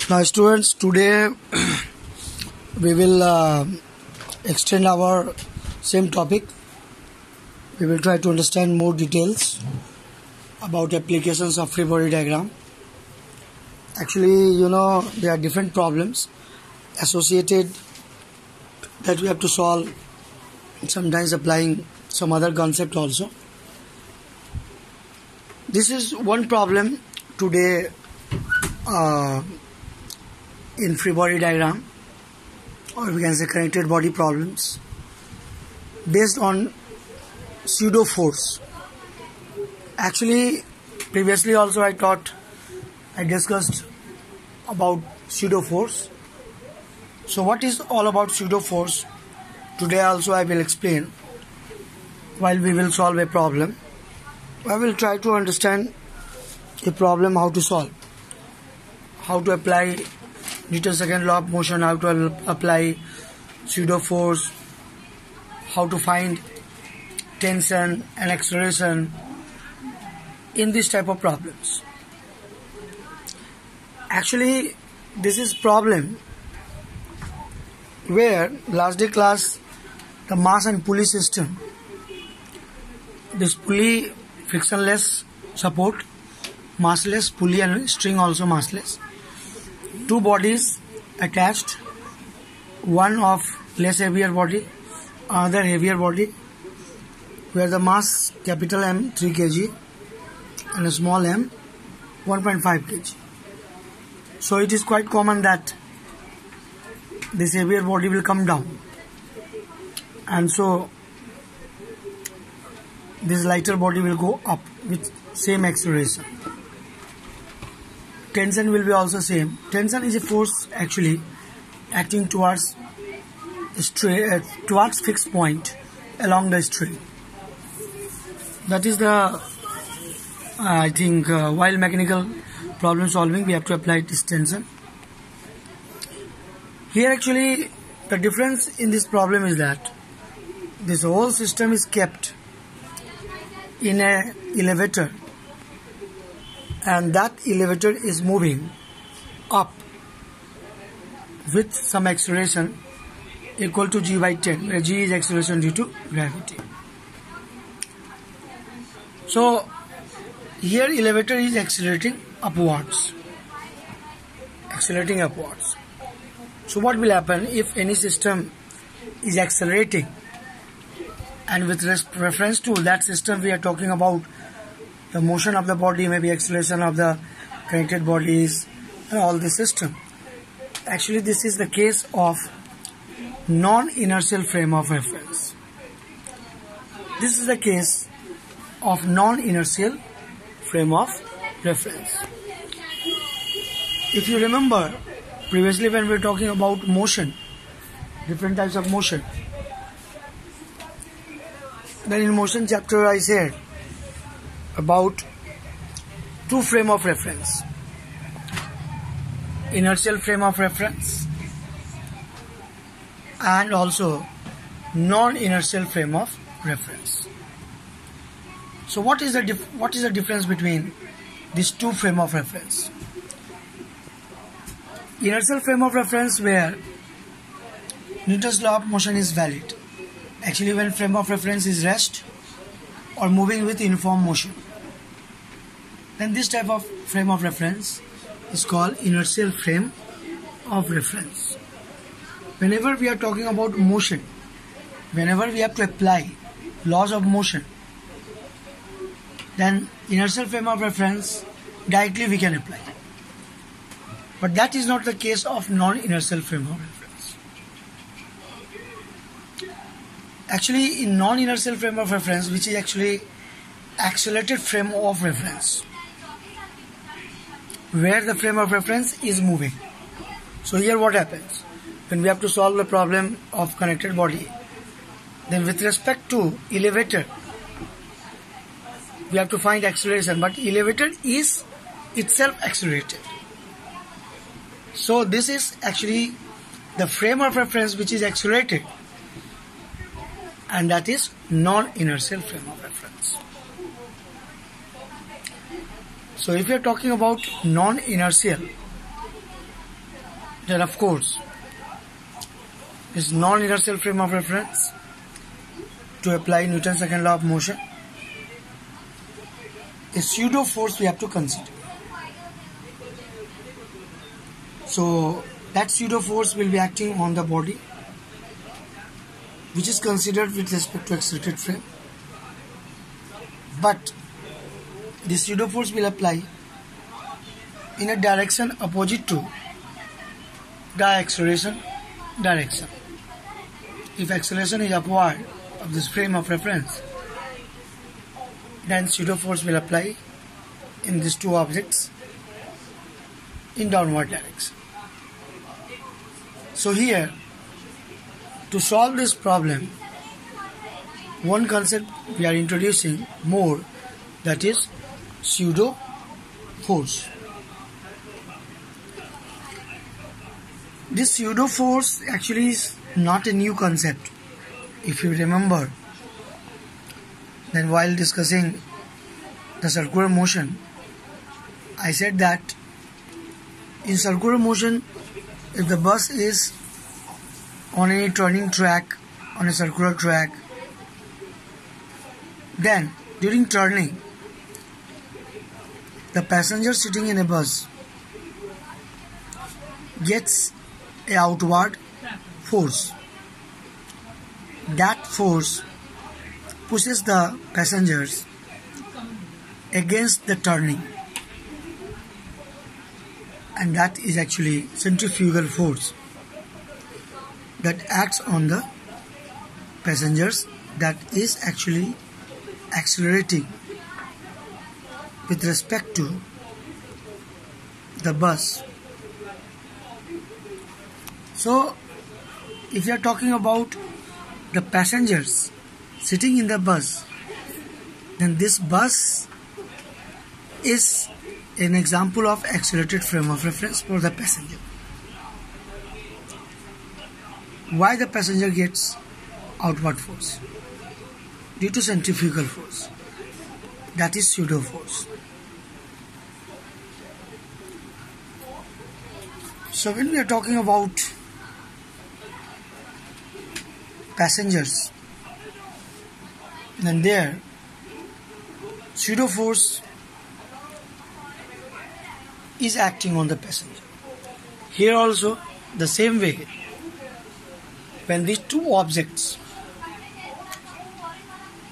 Now students, today we will extend our same topic. We will try to understand more details about applications of free body diagram. Actually, there are different problems associated that we have to solve, sometimes applying some other concept also. This is one problem today in free body diagram, or we can say connected body problems, based on pseudo force. Actually, previously also I discussed about pseudo force. So what is all about pseudo force? Today also I will explain while we will solve a problem. I will try to understand a problem, how to solve, how to apply Newton's second law of motion, how to apply pseudo force, how to find tension and acceleration in this type of problems. Actually, this is problem where last day class, the mass and pulley system, this pulley frictionless support, massless, pulley and string also massless. Two bodies attached, one of less heavier body, another heavier body, where the mass capital M 3 kg and a small m 1.5 kg. So it is quite common that this heavier body will come down, and so this lighter body will go up with same acceleration. Tension will be also same. Tension is a force actually acting towards fixed point along the string. That is the I think while mechanical problem solving we have to apply this tension. Here actually the difference in this problem is that this whole system is kept in an elevator, and that elevator is moving up with some acceleration equal to g by 10, where g is acceleration due to gravity. So here elevator is accelerating upwards. So what will happen if any system is accelerating, and with reference to that system we are talking about the motion of the body, maybe acceleration of the connected bodies and all the system. Actually this is the case of non-inertial frame of reference. This is the case of non-inertial frame of reference. If you remember previously when we were talking about motion, different types of motion, then in motion chapter I said about two frame of reference: inertial frame of reference and also non-inertial frame of reference. So what is the difference between these two frame of reference? Inertial frame of reference, where Newton's law of motion is valid. Actually when frame of reference is rest or moving with uniform motion, then this type of frame of reference is called inertial frame of reference. Whenever we are talking about motion, whenever we have to apply laws of motion, then inertial frame of reference directly we can apply. But that is not the case of non-inertial frame of reference. Actually in non-inertial frame of reference, which is actually accelerated frame of reference, where the frame of reference is moving. So here what happens? When we have to solve the problem of connected body, then with respect to elevator, we have to find acceleration, but elevator is itself accelerated. So this is actually the frame of reference which is accelerated, and that is non-inertial frame of reference. So if you are talking about non-inertial, then of course this non-inertial frame of reference to apply Newton's second law of motion, a pseudo force we have to consider. So that pseudo force will be acting on the body, which is considered with respect to accelerated frame, but the pseudo force will apply in a direction opposite to the acceleration direction. If acceleration is upward of this frame of reference, then pseudo force will apply in these two objects in downward direction. So here, to solve this problem, one concept we are introducing more, that is pseudo force. This pseudo force actually is not a new concept. If you remember, then while discussing the circular motion, I said that in circular motion, if the bus is on a turning track, on a circular track, then during turning, the passenger sitting in a bus gets a outward force. That force pushes the passengers against the turning, and that is actually centrifugal force that acts on the passengers, that is actually accelerating with respect to the bus. So if you are talking about the passengers sitting in the bus, then this bus is an example of accelerated frame of reference for the passenger. Why the passenger gets outward force? Due to centrifugal force, that is pseudo force. So when we are talking about passengers, then there pseudo force is acting on the passenger. Here also the same way, when these two objects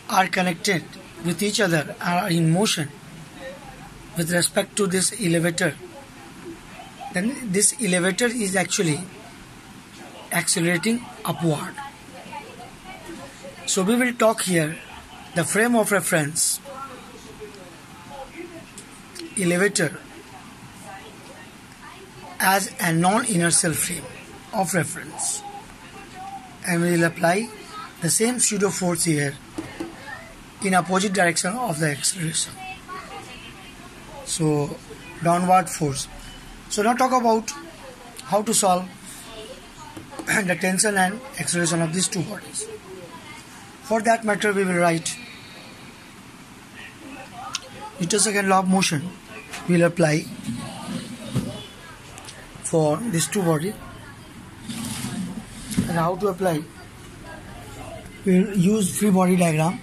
are connected with each other, are in motion with respect to this elevator, then this elevator is actually accelerating upward. So we will talk here the frame of reference, elevator, as a non-inertial frame of reference, and we will apply the same pseudo force here in opposite direction of the acceleration. So downward force. So now talk about how to solve the tension and acceleration of these two bodies. For that matter, we will write Newton's second law of motion. We will apply for these two bodies. And how to apply? We will use free body diagram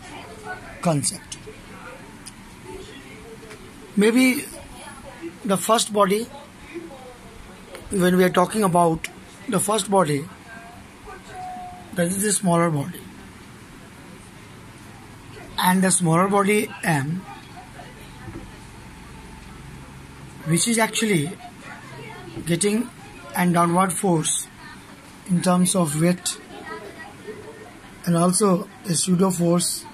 concept. Maybe the first body, when we are talking about the first body, that is the smaller body, and the smaller body M, which is actually getting a downward force in terms of weight and also a pseudo force,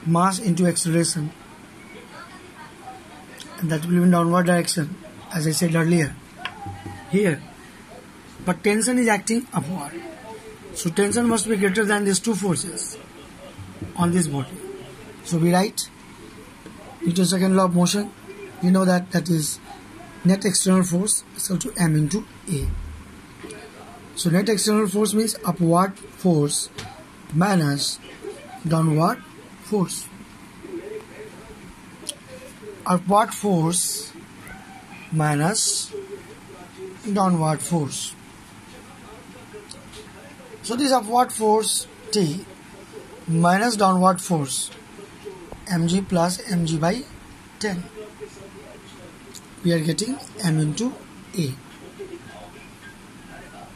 mass into acceleration, and that will be in downward direction, as I said earlier here. But tension is acting upward, so tension must be greater than these two forces on this body. So we write Newton's second law of motion. We know that is net external force is equal to M into A. So net external force means upward force minus downward force. Upward force minus downward force. So this upward force T minus downward force mg plus mg by 10. We are getting m into A.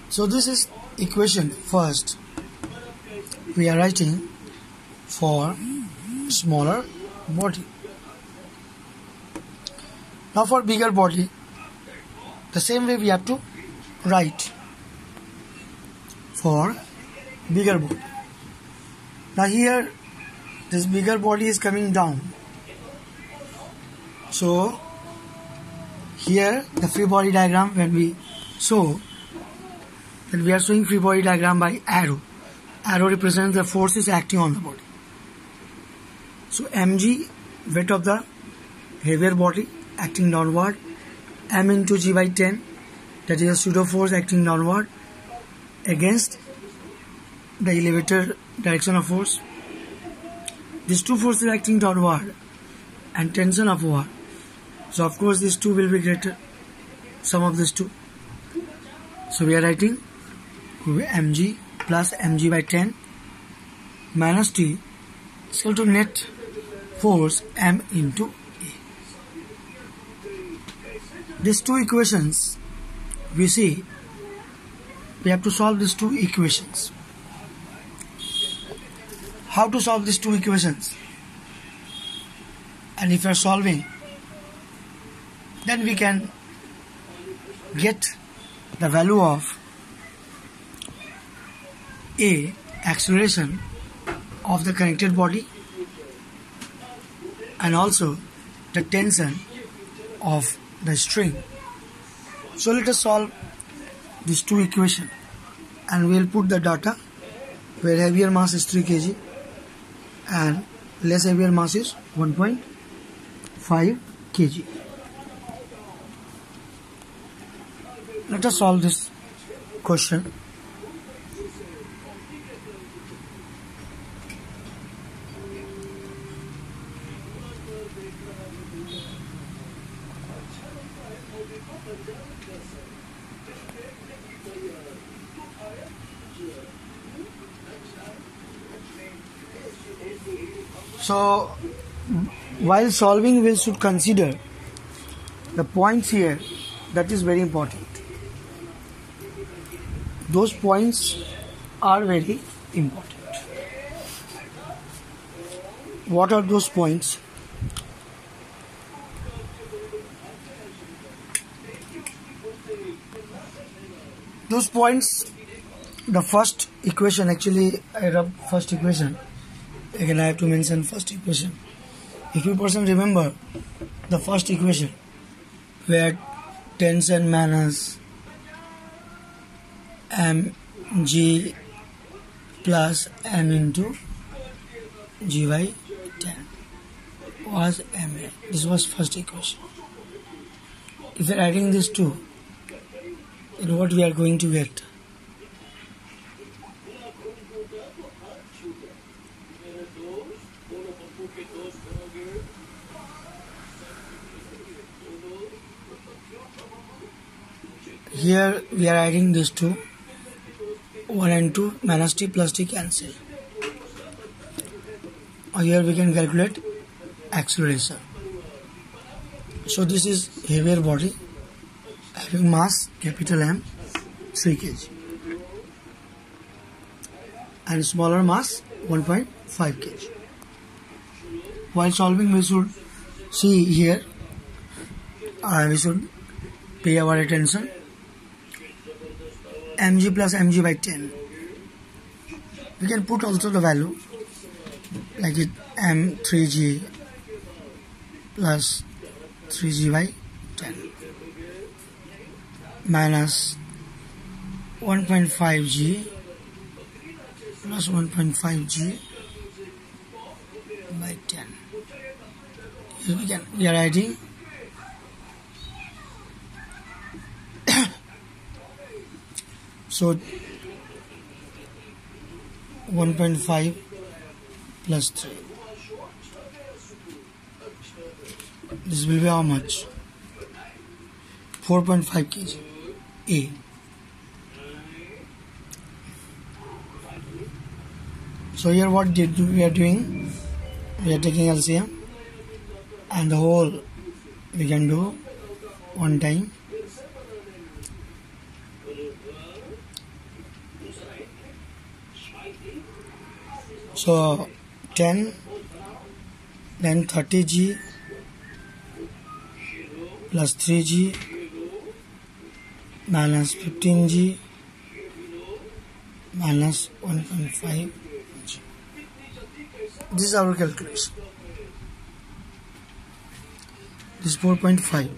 So this is equation first. We are writing for smaller body. Now for bigger body, the same way we have to write for bigger body. Now here this bigger body is coming down. So here the free body diagram, when we show, then we are showing free body diagram by arrow. Arrow represents the forces acting on the body. So mg, weight of the heavier body acting downward, m into g by 10, that is a pseudo force acting downward against the elevator direction of force. These two forces acting downward and tension upward. So of course these two will be greater, sum of these two. So we are writing mg plus mg by 10 minus t is equal to net force m into A. These two equations, we see we have to solve these two equations. How to solve these two equations? And if you are solving, then we can get the value of A, acceleration of the connected body, and also the tension of the string. So let us solve these two equations, and we will put the data where heavier mass is 3 kg and less heavier mass is 1.5 kg. Let us solve this question. So while solving, we should consider the points here. That is very important. Those points are very important. What are those points? Those points, the first equation, actually I rubbed first equation. Again I have to mention first equation. If you person remember the first equation, where tension minus mg plus m into g by 10 was ma. This was first equation. If we are adding these two, then what we are going to get? Here we are adding these two, 1 and 2, minus t plus t cancel. Here we can calculate acceleration. So this is heavier body having mass capital M, 3 kg, and smaller mass 1.5 kg. While solving, we should see here, we should pay our attention. Mg plus mg by 10. We can put also the value like it m3g plus 3g by 10 minus 1.5g plus 1.5g by 10. Here we are adding so 1.5 plus 3. This will be how much? 4.5 kg. A. So here what we are doing? We are taking LCM and the whole we can do one time. So 10, then 30G plus 3G minus 15G minus 1.5G. This is our calculation. This is 4.5.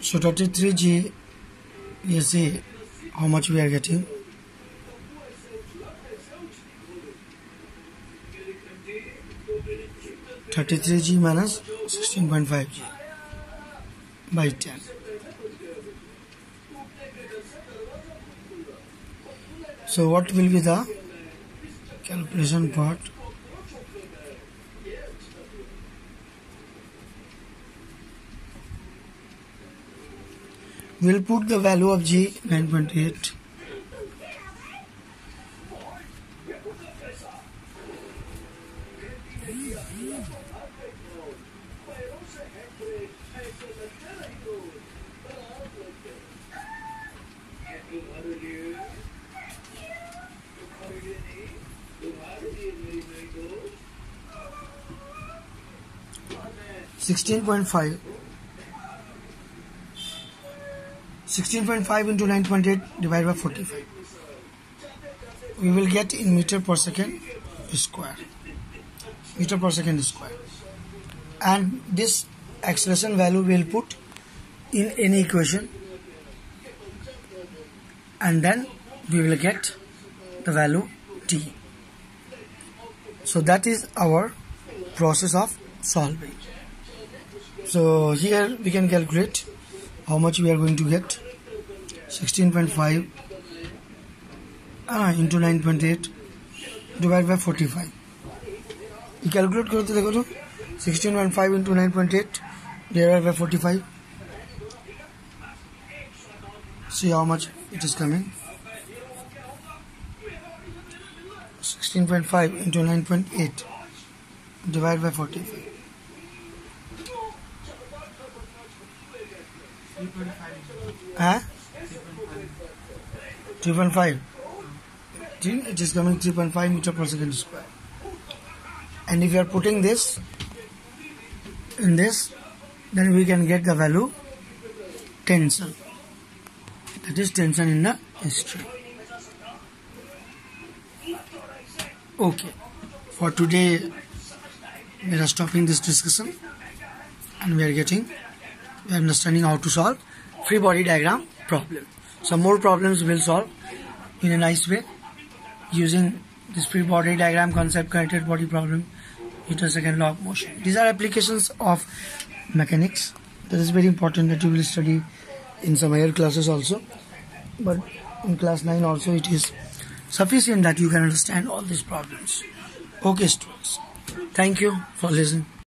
So 33G, you see how much we are getting. (33G minus 16.5G by 10). So what will be the calculation part? We'll put the value of G 9.8. (16.5) 16.5 into 9.8 divided by 45. We will get in meter per second square. Meter per second square. And this acceleration value we will put in any equation, and then we will get the value t. So that is our process of solving. So here we can calculate how much we are going to get. 16.5 into 9.8 divided by 45. We calculate करो तो देखो तो 16.5 into 9.8 divided by 45. See how much it is coming. 16.5 into 9.8 divided by 45. 3.5. It is coming 3.5 meter per second square. And if you are putting this in this, then we can get the value tension. That is tension in the string. Okay. For today, we are stopping this discussion, and we are understanding how to solve free body diagram problem. Some more problems we'll solve in a nice way using this free body diagram concept, connected body problem, Newton's second law of motion. These are applications of mechanics. That is very important that you will study in some higher classes also. But in class 9 also it is sufficient that you can understand all these problems. Okay students, thank you for listening.